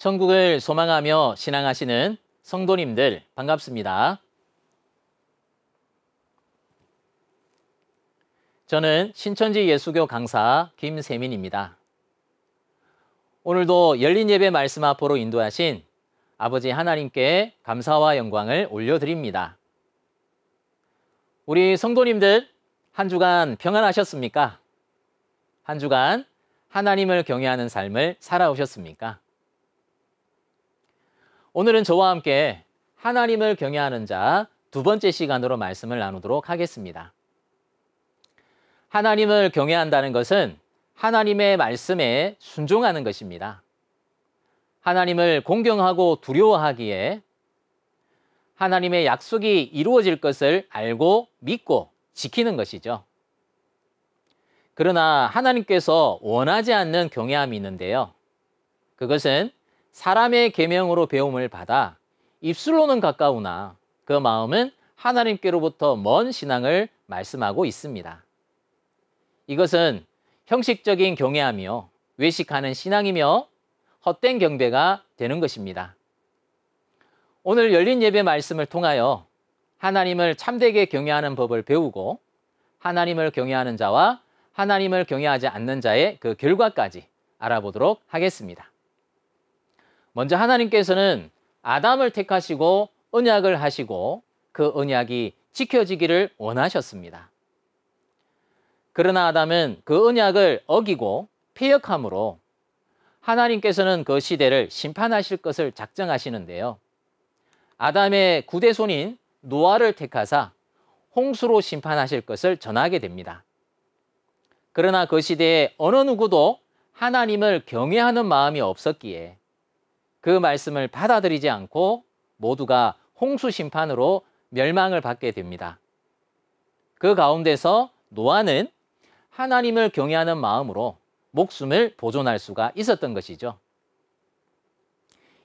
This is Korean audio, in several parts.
천국을 소망하며 신앙하시는 성도님들 반갑습니다. 저는 신천지 예수교 강사 김세민입니다. 오늘도 열린 예배 말씀 앞으로 인도하신 아버지 하나님께 감사와 영광을 올려드립니다. 우리 성도님들 한 주간 평안하셨습니까? 한 주간 하나님을 경외하는 삶을 살아오셨습니까? 오늘은 저와 함께 하나님을 경외하는 자 두 번째 시간으로 말씀을 나누도록 하겠습니다. 하나님을 경외한다는 것은 하나님의 말씀에 순종하는 것입니다. 하나님을 공경하고 두려워하기에 하나님의 약속이 이루어질 것을 알고 믿고 지키는 것이죠. 그러나 하나님께서 원하지 않는 경외함이 있는데요. 그것은 사람의 계명으로 배움을 받아 입술로는 가까우나 그 마음은 하나님께로부터 먼 신앙을 말씀하고 있습니다. 이것은 형식적인 경외함이요, 외식하는 신앙이며 헛된 경배가 되는 것입니다. 오늘 열린 예배 말씀을 통하여 하나님을 참되게 경외하는 법을 배우고 하나님을 경외하는 자와 하나님을 경외하지 않는 자의 그 결과까지 알아보도록 하겠습니다. 먼저 하나님께서는 아담을 택하시고 언약을 하시고 그 언약이 지켜지기를 원하셨습니다. 그러나 아담은 그 언약을 어기고 패역함으로 하나님께서는 그 시대를 심판하실 것을 작정하시는데요. 아담의 구대손인 노아를 택하사 홍수로 심판하실 것을 전하게 됩니다. 그러나 그 시대에 어느 누구도 하나님을 경외하는 마음이 없었기에 그 말씀을 받아들이지 않고 모두가 홍수 심판으로 멸망을 받게 됩니다. 그 가운데서 노아는 하나님을 경외하는 마음으로 목숨을 보존할 수가 있었던 것이죠.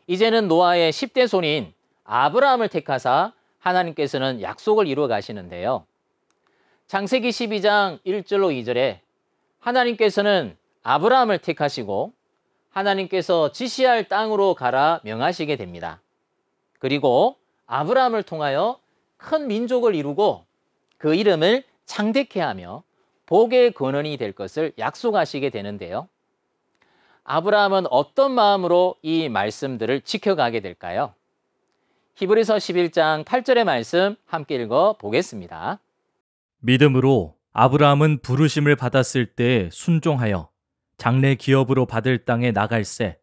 이제는 노아의 10대 손인 아브라함을 택하사 하나님께서는 약속을 이루어 가시는데요. 창세기 12장 1절로 2절에 하나님께서는 아브라함을 택하시고 하나님께서 지시할 땅으로 가라 명하시게 됩니다. 그리고 아브라함을 통하여 큰 민족을 이루고 그 이름을 창대케 하며 복의 근원이 될 것을 약속하시게 되는데요. 아브라함은 어떤 마음으로 이 말씀들을 지켜가게 될까요? 히브리서 11장 8절의 말씀 함께 읽어 보겠습니다. 믿음으로 아브라함은 부르심을 받았을 때 순종하여 장래 기업으로 받을 땅에 나갈새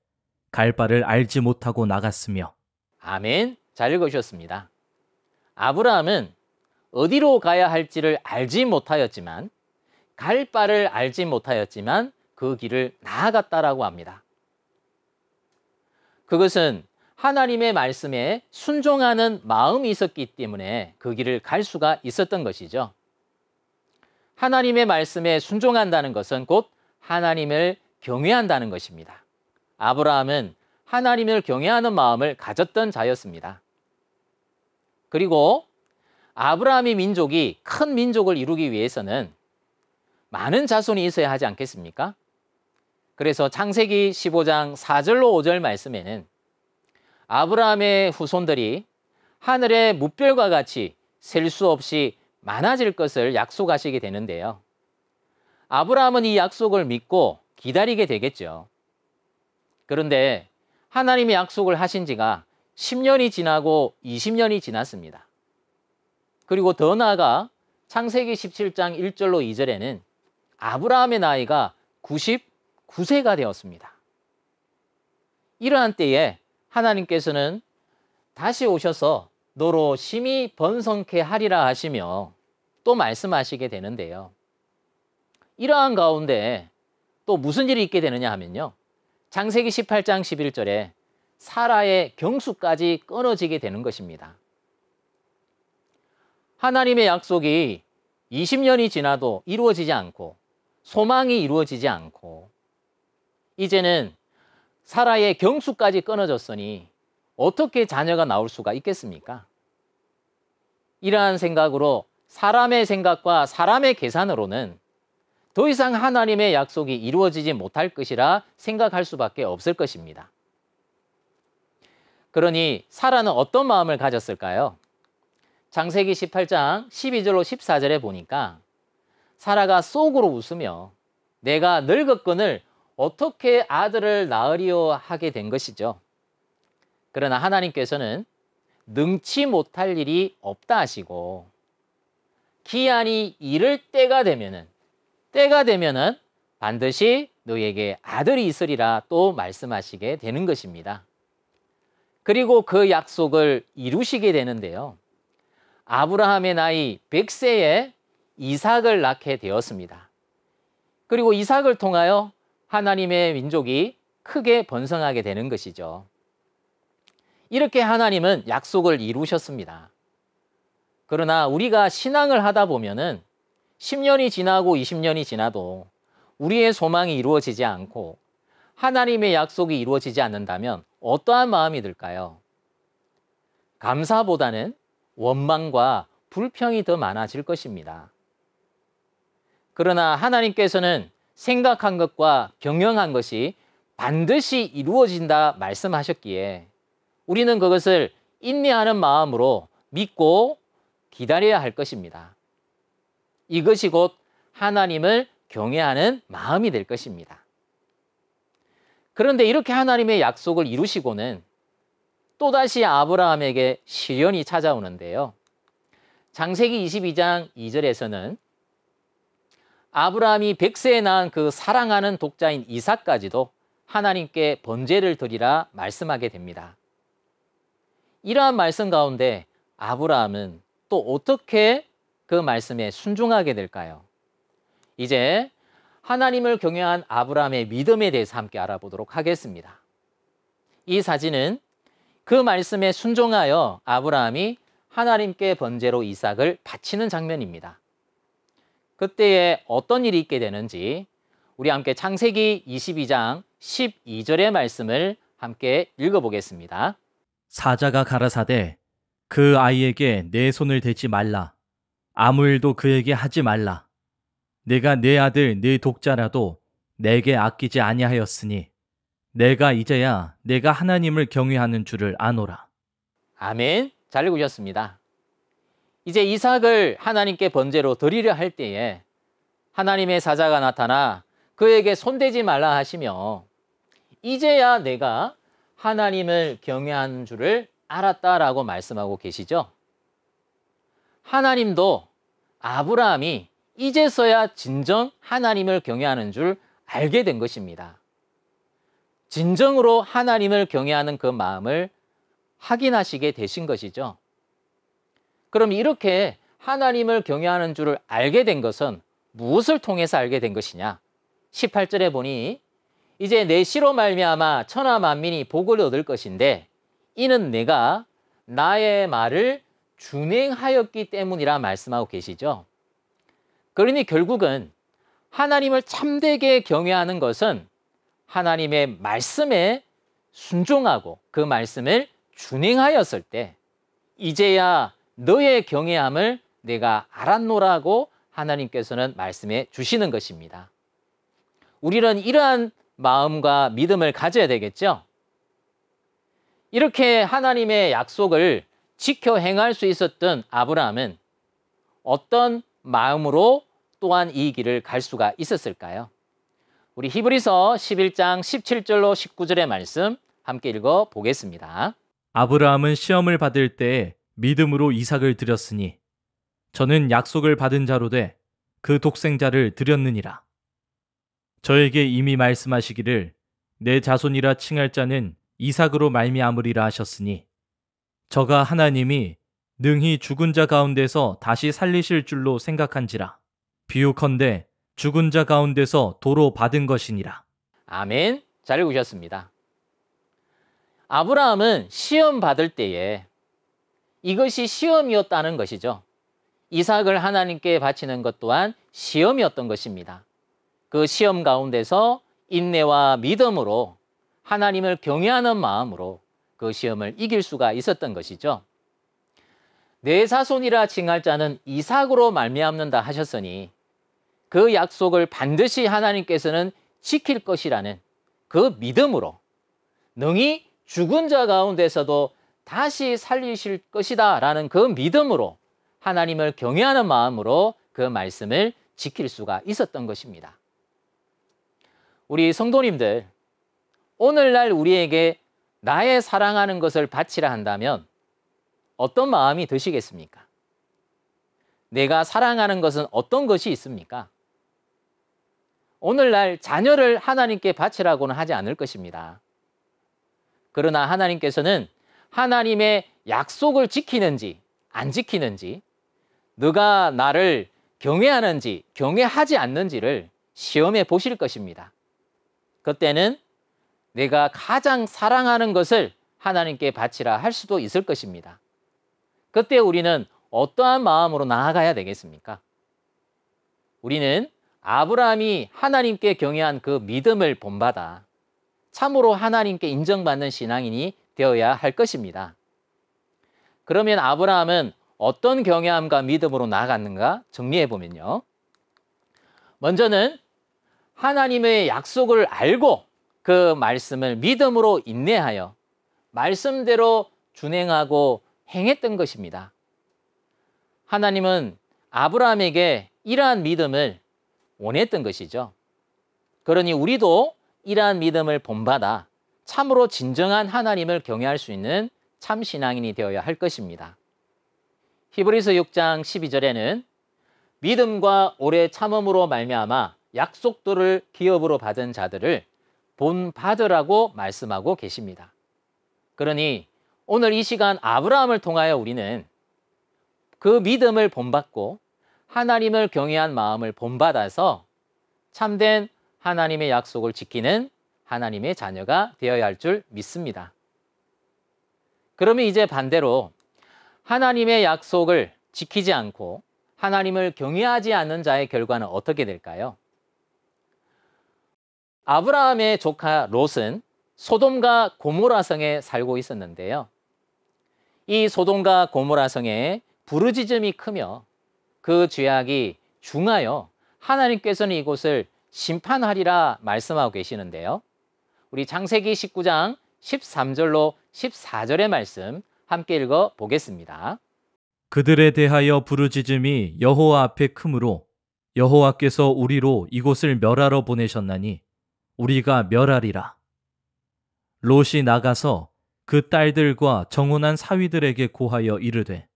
갈 바를 알지 못하고 나갔으며. 아멘. 잘 읽으셨습니다. 아브라함은 어디로 가야 할지를 알지 못하였지만 갈 바를 알지 못하였지만 그 길을 나아갔다라고 합니다. 그것은 하나님의 말씀에 순종하는 마음이 있었기 때문에 그 길을 갈 수가 있었던 것이죠. 하나님의 말씀에 순종한다는 것은 곧 하나님을 경외한다는 것입니다. 아브라함은 하나님을 경외하는 마음을 가졌던 자였습니다. 그리고 아브라함의 민족이 큰 민족을 이루기 위해서는 많은 자손이 있어야 하지 않겠습니까? 그래서 창세기 15장 4절로 5절 말씀에는 아브라함의 후손들이 하늘의 뭇별과 같이 셀 수 없이 많아질 것을 약속하시게 되는데요. 아브라함은 이 약속을 믿고 기다리게 되겠죠. 그런데 하나님이 약속을 하신 지가 10년이 지나고 20년이 지났습니다. 그리고 더 나아가 창세기 17장 1절로 2절에는 아브라함의 나이가 99세가 되었습니다. 이러한 때에 하나님께서는 다시 오셔서 너로 심히 번성케 하리라 하시며 또 말씀하시게 되는데요. 이러한 가운데 또 무슨 일이 있게 되느냐 하면요. 창세기 18장 11절에 사라의 경수까지 끊어지게 되는 것입니다. 하나님의 약속이 20년이 지나도 이루어지지 않고 소망이 이루어지지 않고 이제는 사라의 경수까지 끊어졌으니 어떻게 자녀가 나올 수가 있겠습니까? 이러한 생각으로 사람의 생각과 사람의 계산으로는 더 이상 하나님의 약속이 이루어지지 못할 것이라 생각할 수밖에 없을 것입니다. 그러니 사라는 어떤 마음을 가졌을까요? 창세기 18장 12절로 14절에 보니까 사라가 속으로 웃으며 내가 늙었거늘 어떻게 아들을 낳으리요 하게 된 것이죠. 그러나 하나님께서는 능치 못할 일이 없다 하시고 기한이 이를 때가 되면은 반드시 너에게 아들이 있으리라 또 말씀하시게 되는 것입니다. 그리고 그 약속을 이루시게 되는데요. 아브라함의 나이 100세에 이삭을 낳게 되었습니다. 그리고 이삭을 통하여 하나님의 민족이 크게 번성하게 되는 것이죠. 이렇게 하나님은 약속을 이루셨습니다. 그러나 우리가 신앙을 하다 보면은 10년이 지나고 20년이 지나도 우리의 소망이 이루어지지 않고 하나님의 약속이 이루어지지 않는다면 어떠한 마음이 들까요? 감사보다는 원망과 불평이 더 많아질 것입니다. 그러나 하나님께서는 생각한 것과 경영한 것이 반드시 이루어진다 말씀하셨기에 우리는 그것을 인내하는 마음으로 믿고 기다려야 할 것입니다. 이것이 곧 하나님을 경외하는 마음이 될 것입니다. 그런데 이렇게 하나님의 약속을 이루시고는 또다시 아브라함에게 시련이 찾아오는데요. 창세기 22장 2절에서는 아브라함이 100세에 낳은 그 사랑하는 독자인 이삭까지도 하나님께 번제를 드리라 말씀하게 됩니다. 이러한 말씀 가운데 아브라함은 또 어떻게 그 말씀에 순종하게 될까요? 이제 하나님을 경외한 아브라함의 믿음에 대해서 함께 알아보도록 하겠습니다. 이 사진은 그 말씀에 순종하여 아브라함이 하나님께 번제로 이삭을 바치는 장면입니다. 그때에 어떤 일이 있게 되는지 우리 함께 창세기 22장 12절의 말씀을 함께 읽어보겠습니다. 사자가 가라사대 그 아이에게 내 손을 대지 말라. 아무 일도 그에게 하지 말라. 내가 내 아들 내 독자라도 내게 아끼지 아니하였으니 내가 이제야 내가 하나님을 경외하는 줄을 아노라. 아멘. 잘 읽으셨습니다. 이제 이삭을 하나님께 번제로 드리려 할 때에 하나님의 사자가 나타나 그에게 손대지 말라 하시며 이제야 내가 하나님을 경외하는 줄을 알았다라고 말씀하고 계시죠. 하나님도 아브라함이 이제서야 진정 하나님을 경외하는 줄 알게 된 것입니다. 진정으로 하나님을 경외하는 그 마음을 확인하시게 되신 것이죠. 그럼 이렇게 하나님을 경외하는 줄을 알게 된 것은 무엇을 통해서 알게 된 것이냐? 18절에 보니 이제 내 시로 말미암아 천하 만민이 복을 얻을 것인데 이는 내가 나의 말을 준행하였기 때문이라 말씀하고 계시죠. 그러니 결국은 하나님을 참되게 경외하는 것은 하나님의 말씀에 순종하고 그 말씀을 준행하였을 때 이제야 너의 경외함을 내가 알았노라고 하나님께서는 말씀해 주시는 것입니다. 우리는 이러한 마음과 믿음을 가져야 되겠죠. 이렇게 하나님의 약속을 지켜 행할 수 있었던 아브라함은 어떤 마음으로 또한 이 길을 갈 수가 있었을까요? 우리 히브리서 11장 17절로 19절의 말씀 함께 읽어 보겠습니다. 아브라함은 시험을 받을 때에 믿음으로 이삭을 드렸으니 저는 약속을 받은 자로 돼 그 독생자를 드렸느니라. 저에게 이미 말씀하시기를 내 자손이라 칭할 자는 이삭으로 말미암으리라 하셨으니 저가 하나님이 능히 죽은 자 가운데서 다시 살리실 줄로 생각한지라. 비유컨대 죽은 자 가운데서 도로 받은 것이니라. 아멘. 잘 읽으셨습니다. 아브라함은 시험 받을 때에 이것이 시험이었다는 것이죠. 이삭을 하나님께 바치는 것 또한 시험이었던 것입니다. 그 시험 가운데서 인내와 믿음으로 하나님을 경외하는 마음으로 그 시험을 이길 수가 있었던 것이죠. 내 자손이라 칭할 자는 이삭으로 말미암는다 하셨으니 그 약속을 반드시 하나님께서는 지킬 것이라는 그 믿음으로 능히 죽은 자 가운데서도 다시 살리실 것이다 라는 그 믿음으로 하나님을 경외하는 마음으로 그 말씀을 지킬 수가 있었던 것입니다. 우리 성도님들, 오늘날 우리에게 나의 사랑하는 것을 바치라 한다면 어떤 마음이 드시겠습니까? 내가 사랑하는 것은 어떤 것이 있습니까? 오늘날 자녀를 하나님께 바치라고는 하지 않을 것입니다. 그러나 하나님께서는 하나님의 약속을 지키는지 안 지키는지, 너가 나를 경외하는지 경외하지 않는지를 시험해 보실 것입니다. 그때는 내가 가장 사랑하는 것을 하나님께 바치라 할 수도 있을 것입니다. 그때 우리는 어떠한 마음으로 나아가야 되겠습니까? 우리는 아브라함이 하나님께 경외한 그 믿음을 본받아 참으로 하나님께 인정받는 신앙인이 되어야 할 것입니다. 그러면 아브라함은 어떤 경외함과 믿음으로 나아갔는가 정리해 보면요. 먼저는 하나님의 약속을 알고 그 말씀을 믿음으로 인내하여 말씀대로 준행하고 행했던 것입니다. 하나님은 아브라함에게 이러한 믿음을 원했던 것이죠. 그러니 우리도 이러한 믿음을 본받아 참으로 진정한 하나님을 경외할 수 있는 참 신앙인이 되어야 할 것입니다. 히브리서 6장 12절에는 믿음과 오래 참음으로 말미암아 약속들을 기업으로 받은 자들을 본받으라고 말씀하고 계십니다. 그러니 오늘 이 시간 아브라함을 통하여 우리는 그 믿음을 본받고 하나님을 경외한 마음을 본받아서 참된 하나님의 약속을 지키는 하나님의 자녀가 되어야 할 줄 믿습니다. 그러면 이제 반대로 하나님의 약속을 지키지 않고 하나님을 경외하지 않는 자의 결과는 어떻게 될까요? 아브라함의 조카 롯은 소돔과 고모라 성에 살고 있었는데요. 이 소돔과 고모라 성에 부르짖음이 크며 그 죄악이 중하여 하나님께서는 이곳을 심판하리라 말씀하고 계시는데요. 우리 창세기 19장 13절로 14절의 말씀 함께 읽어 보겠습니다. 그들에 대하여 부르짖음이 여호와 앞에 크므로 여호와께서 우리로 이곳을 멸하러 보내셨나니 우리가 멸하리라. 롯이 나가서 그 딸들과 정혼한 사위들에게 고하여 이르되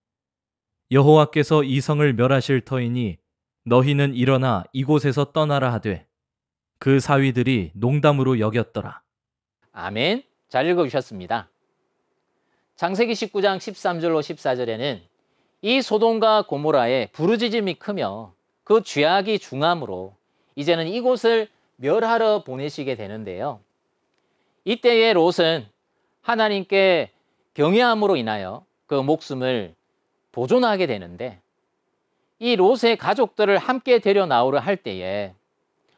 여호와께서 이 성을 멸하실 터이니 너희는 일어나 이곳에서 떠나라 하되 그 사위들이 농담으로 여겼더라. 아멘. 잘 읽어주셨습니다. 창세기 19장 13절로 14절에는 이 소돔과 고모라의 부르짖음이 크며 그 죄악이 중함으로 이제는 이곳을 멸하러 보내시게 되는데요. 이때의 롯은 하나님께 경외함으로 인하여 그 목숨을 보존하게 되는데 이 롯의 가족들을 함께 데려 나오려 할 때에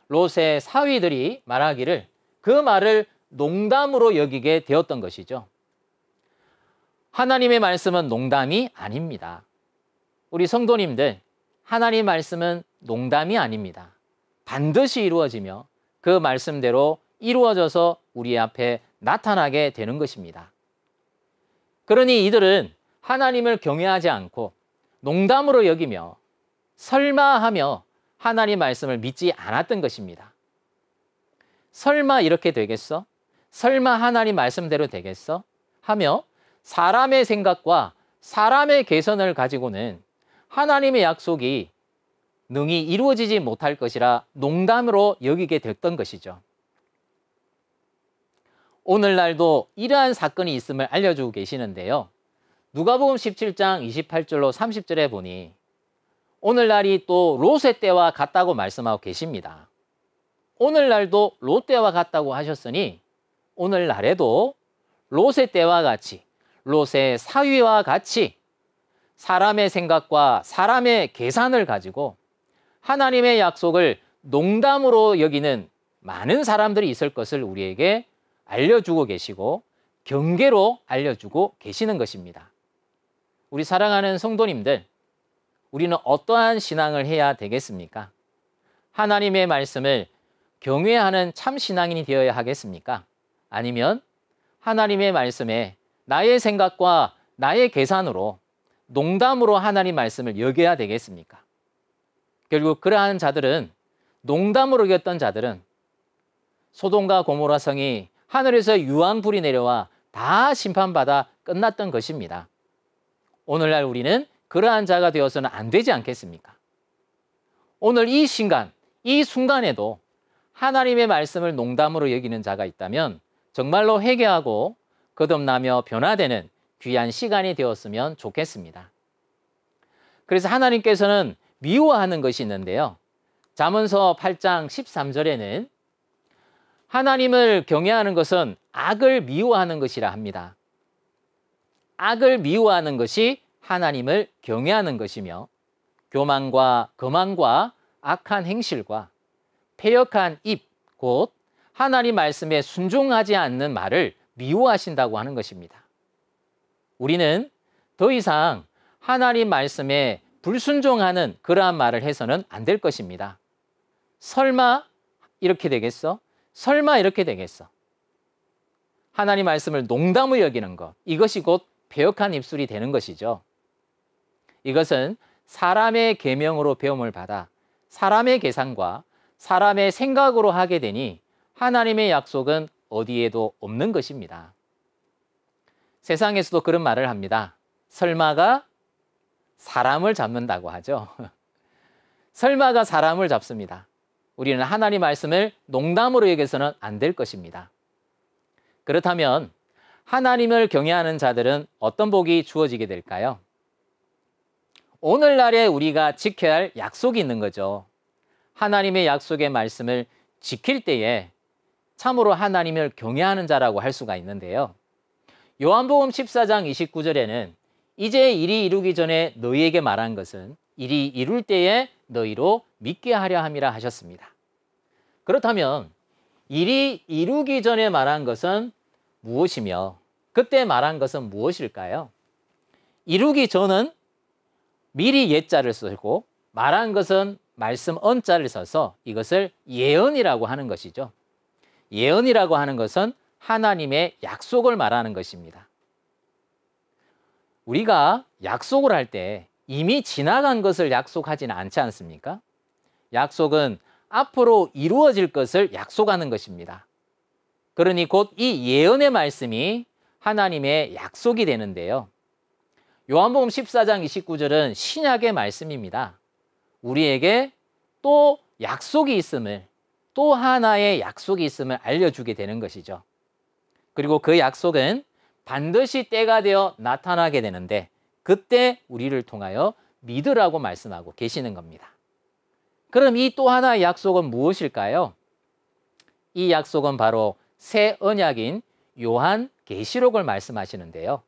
롯의 사위들이 말하기를 그 말을 농담으로 여기게 되었던 것이죠. 하나님의 말씀은 농담이 아닙니다. 우리 성도님들, 하나님 말씀은 농담이 아닙니다. 반드시 이루어지며 그 말씀대로 이루어져서 우리 앞에 나타나게 되는 것입니다. 그러니 이들은 하나님을 경외하지 않고 농담으로 여기며 설마하며 하나님 말씀을 믿지 않았던 것입니다. 설마 이렇게 되겠어? 설마 하나님 말씀대로 되겠어? 하며 사람의 생각과 사람의 계산을 가지고는 하나님의 약속이 능히 이루어지지 못할 것이라 농담으로 여기게 됐던 것이죠. 오늘날도 이러한 사건이 있음을 알려주고 계시는데요. 누가복음 17장 28절로 30절에 보니 오늘날이 또 롯의 때와 같다고 말씀하고 계십니다. 오늘날도 롯 때와 같다고 하셨으니 오늘날에도 롯의 때와 같이 롯의 사위와 같이 사람의 생각과 사람의 계산을 가지고 하나님의 약속을 농담으로 여기는 많은 사람들이 있을 것을 우리에게 알려주고 계시고 경계로 알려주고 계시는 것입니다. 우리 사랑하는 성도님들, 우리는 어떠한 신앙을 해야 되겠습니까? 하나님의 말씀을 경외하는 참 신앙인이 되어야 하겠습니까? 아니면 하나님의 말씀에 나의 생각과 나의 계산으로 농담으로 하나님 말씀을 여겨야 되겠습니까? 결국 그러한 자들은, 농담으로 여겼던 자들은 소돔과 고모라 성이 하늘에서 유황불이 내려와 다 심판받아 끝났던 것입니다. 오늘날 우리는 그러한 자가 되어서는 안 되지 않겠습니까? 오늘 이 순간에도 하나님의 말씀을 농담으로 여기는 자가 있다면 정말로 회개하고 거듭나며 변화되는 귀한 시간이 되었으면 좋겠습니다. 그래서 하나님께서는 미워하는 것이 있는데요. 잠언서 8장 13절에는 하나님을 경외하는 것은 악을 미워하는 것이라 합니다. 악을 미워하는 것이 하나님을 경외하는 것이며 교만과 거만과 악한 행실과 패역한 입, 곧 하나님 말씀에 순종하지 않는 말을 미워하신다고 하는 것입니다. 우리는 더 이상 하나님 말씀에 불순종하는 그러한 말을 해서는 안 될 것입니다. 설마 이렇게 되겠어? 설마 이렇게 되겠어? 하나님 말씀을 농담으로 여기는 것, 이것이 곧 패역한 입술이 되는 것이죠. 이것은 사람의 계명으로 배움을 받아 사람의 계산과 사람의 생각으로 하게 되니 하나님의 약속은 어디에도 없는 것입니다. 세상에서도 그런 말을 합니다. 설마가 사람을 잡는다고 하죠. 설마가 사람을 잡습니다. 우리는 하나님 말씀을 농담으로 여겨서는 안 될 것입니다. 그렇다면 하나님을 경외하는 자들은 어떤 복이 주어지게 될까요? 오늘날에 우리가 지켜야 할 약속이 있는 거죠. 하나님의 약속의 말씀을 지킬 때에 참으로 하나님을 경외하는 자라고 할 수가 있는데요. 요한복음 14장 29절에는 이제 일이 이루기 전에 너희에게 말한 것은 일이 이룰 때에 너희로 믿게 하려 함이라 하셨습니다. 그렇다면 일이 이루기 전에 말한 것은 무엇이며 그때 말한 것은 무엇일까요? 이루기 전은 미리 예자를 쓰고 말한 것은 말씀 언자를 써서 이것을 예언이라고 하는 것이죠. 예언이라고 하는 것은 하나님의 약속을 말하는 것입니다. 우리가 약속을 할 때 이미 지나간 것을 약속하지는 않지 않습니까? 약속은 앞으로 이루어질 것을 약속하는 것입니다. 그러니 곧 이 예언의 말씀이 하나님의 약속이 되는데요. 요한복음 14장 29절은 신약의 말씀입니다. 우리에게 또 약속이 있음을, 또 하나의 약속이 있음을 알려주게 되는 것이죠. 그리고 그 약속은 반드시 때가 되어 나타나게 되는데 그때 우리를 통하여 믿으라고 말씀하고 계시는 겁니다. 그럼 이 또 하나의 약속은 무엇일까요? 이 약속은 바로 새 언약인 요한계시록을 말씀하시는데요.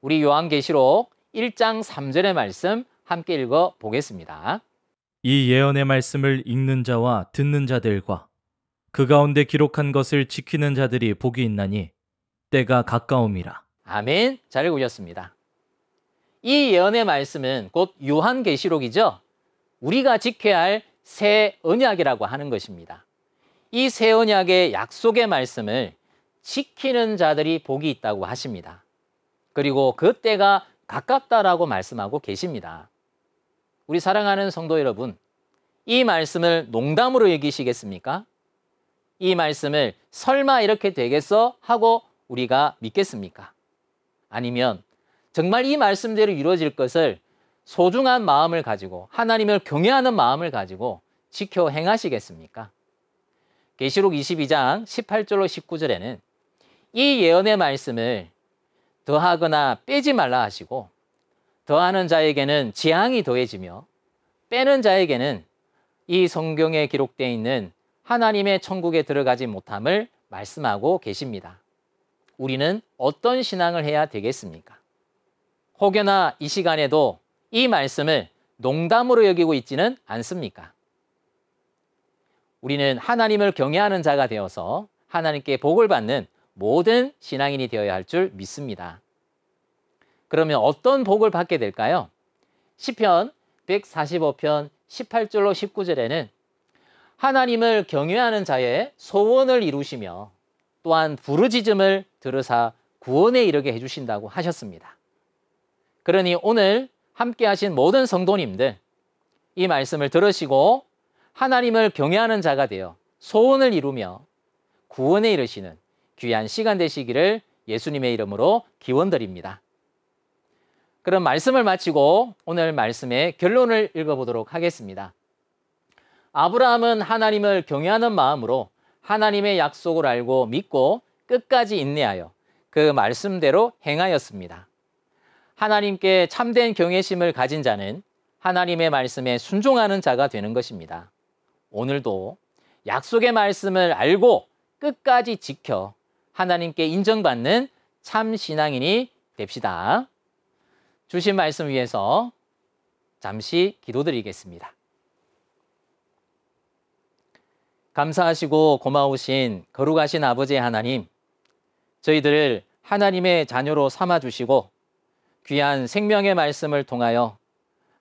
우리 요한계시록 1장 3절의 말씀 함께 읽어 보겠습니다. 이 예언의 말씀을 읽는 자와 듣는 자들과 그 가운데 기록한 것을 지키는 자들이 복이 있나니 때가 가까움이라. 아멘. 잘 읽으셨습니다. 이 예언의 말씀은 곧 요한계시록이죠. 우리가 지켜야 할 새 언약이라고 하는 것입니다. 이 새 언약의 약속의 말씀을 지키는 자들이 복이 있다고 하십니다. 그리고 그 때가 가깝다라고 말씀하고 계십니다. 우리 사랑하는 성도 여러분, 이 말씀을 농담으로 여기시겠습니까? 이 말씀을 설마 이렇게 되겠어? 하고 우리가 믿겠습니까? 아니면 정말 이 말씀대로 이루어질 것을 소중한 마음을 가지고 하나님을 경외하는 마음을 가지고 지켜 행하시겠습니까? 계시록 22장 18절로 19절에는 이 예언의 말씀을 더하거나 빼지 말라 하시고 더하는 자에게는 재앙이 더해지며 빼는 자에게는 이 성경에 기록되어 있는 하나님의 천국에 들어가지 못함을 말씀하고 계십니다. 우리는 어떤 신앙을 해야 되겠습니까? 혹여나 이 시간에도 이 말씀을 농담으로 여기고 있지는 않습니까? 우리는 하나님을 경외하는 자가 되어서 하나님께 복을 받는 모든 신앙인이 되어야 할 줄 믿습니다. 그러면 어떤 복을 받게 될까요? 시편 145편 18절로 19절에는 하나님을 경외하는 자의 소원을 이루시며 또한 부르짖음을 들으사 구원에 이르게 해주신다고 하셨습니다. 그러니 오늘 함께 하신 모든 성도님들, 이 말씀을 들으시고 하나님을 경외하는 자가 되어 소원을 이루며 구원에 이르시는 귀한 시간 되시기를 예수님의 이름으로 기원드립니다. 그럼 말씀을 마치고 오늘 말씀의 결론을 읽어보도록 하겠습니다. 아브라함은 하나님을 경외하는 마음으로 하나님의 약속을 알고 믿고 끝까지 인내하여 그 말씀대로 행하였습니다. 하나님께 참된 경외심을 가진 자는 하나님의 말씀에 순종하는 자가 되는 것입니다. 오늘도 약속의 말씀을 알고 끝까지 지켜 하나님께 인정받는 참 신앙인이 됩시다. 주신 말씀 위해서 잠시 기도드리겠습니다. 감사하시고 고마우신 거룩하신 아버지 하나님, 저희들을 하나님의 자녀로 삼아주시고 귀한 생명의 말씀을 통하여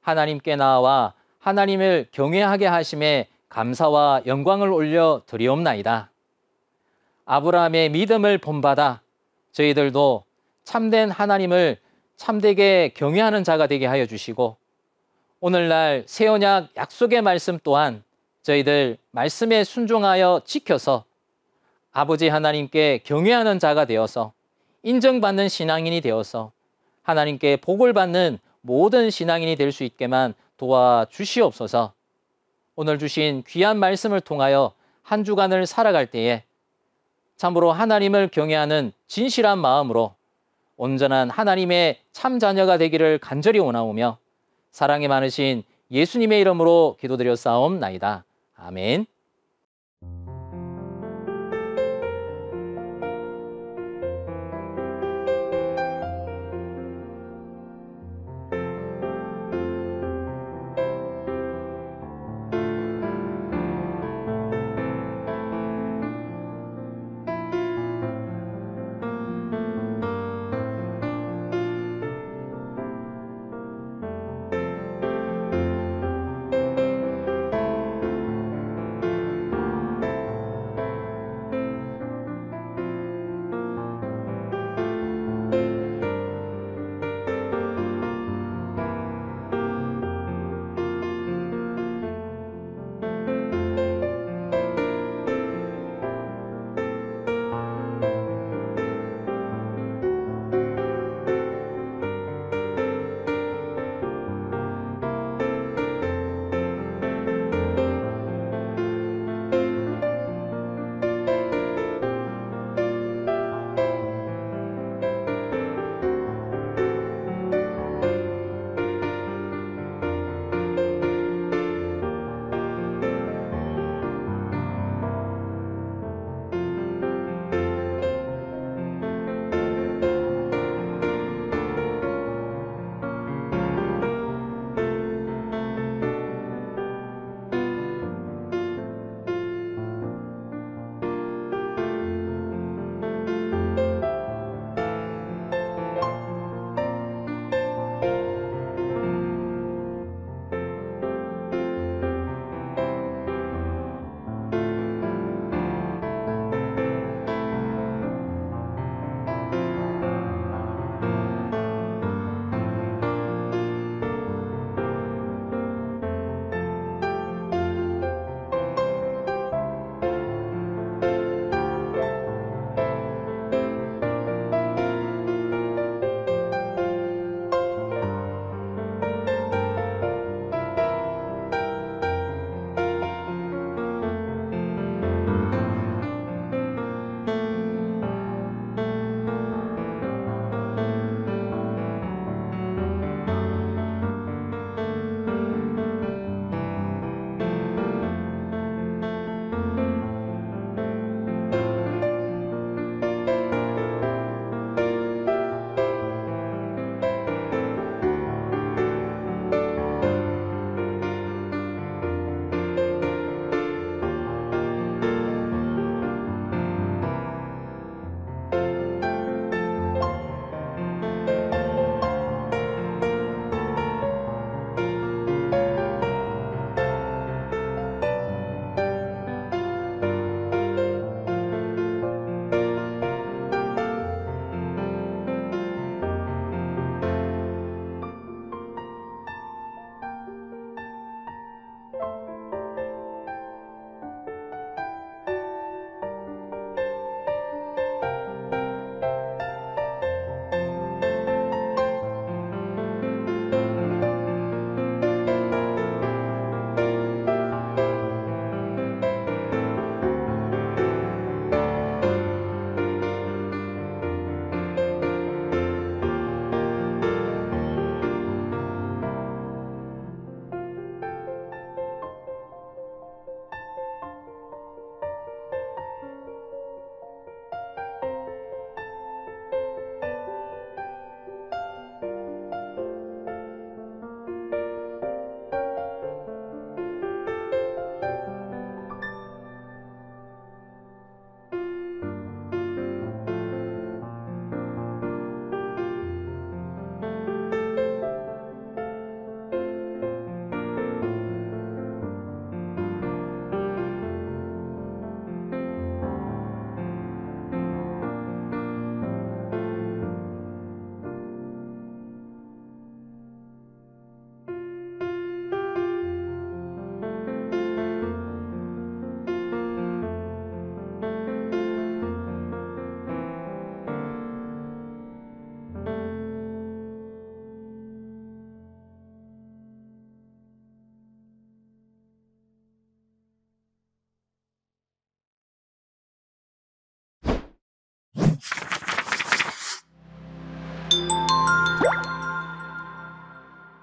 하나님께 나아와 하나님을 경외하게 하심에 감사와 영광을 올려 드리옵나이다. 아브라함의 믿음을 본받아 저희들도 참된 하나님을 참되게 경외하는 자가 되게 하여 주시고 오늘날 새 언약 약속의 말씀 또한 저희들 말씀에 순종하여 지켜서 아버지 하나님께 경외하는 자가 되어서 인정받는 신앙인이 되어서 하나님께 복을 받는 모든 신앙인이 될 수 있게만 도와주시옵소서. 오늘 주신 귀한 말씀을 통하여 한 주간을 살아갈 때에 참으로 하나님을 경외하는 진실한 마음으로 온전한 하나님의 참 자녀가 되기를 간절히 원하오며 사랑이 많으신 예수님의 이름으로 기도드렸사옵나이다. 아멘.